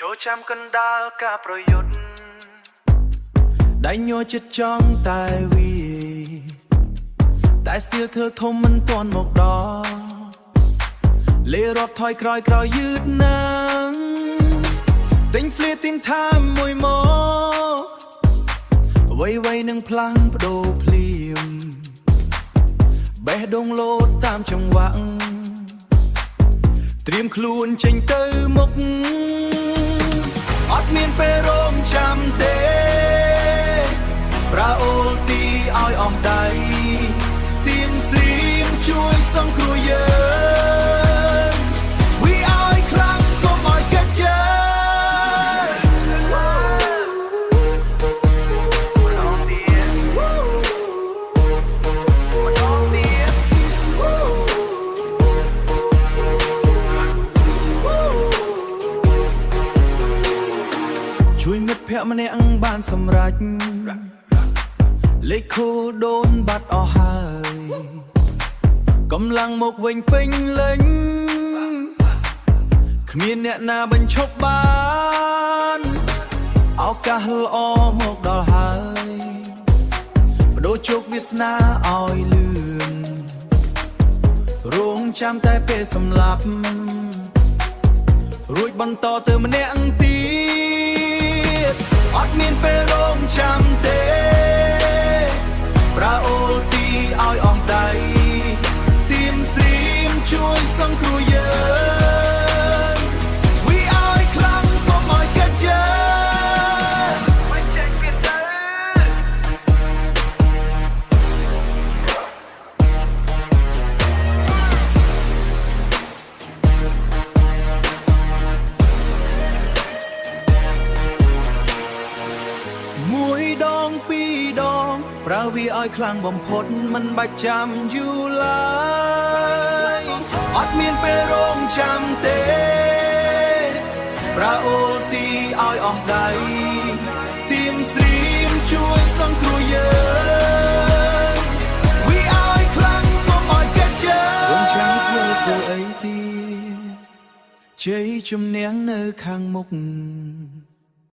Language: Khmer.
ចូលចាំកណ្ដាលការប្រយុទ្ធដៃញ័រចិត្តចង់តែវាតែស្ទៀលធ្វើធំមិនទាន់មកដល់លេរាប់ថយក្រោយយឺតណាស់ទិញហ្វ្លាទិញថាមួយមកវៃនឹងផ្លាំងបដូរភ្លាមបេះដូងលោតតាមចង្វាក់ត្រៀមខ្លួនចេញទៅមុខអត់មានពេលរងចាំទេប្រាអូលទីឲ្យអស់ដៃទៀមស្រីមជួយសង្គ្រោះយើងWe are ខ្លាំងកុំឲ្យកាច់យើងជួយមិត្តភក្តិម្នាក់បានសម្រេចលេខខូដូនបាត់អស់ហើយកម្លាំងមកវិញពេញលេញគ្មានអ្នកណាបញ្ឈប់បានឱកាសល្អមកដល់ហើយបដូរជោគវាសនាឲ្យលឿនរងចាំតែពេលសម្លាប់រួចបន្តទៅម្នាក់ទៀតអត់មានពេលរងចាំទេប្រាអូលទីឲ្យអស់ដៃទៀមស្រីមជួយសង្គ្រោះយើង We are ខ្លាំងកុំឲ្យកាច់យើងមិនចេញពីទៅមួយដងពីរដងប្រើវាឲ្យខ្លាំងបំផុតមិនបាច់ចាំយូរឡើយអត់មានពេលរងចាំទេប្រាអូលទីឲ្យអស់ដៃទៀមស្រីមជួយសង្គ្រោះយើង We are ខ្លាំងកុំឲ្យកាច់យើងរងចាំធ្វើអីទៀតជ័យជំនះនៅខាងមុខ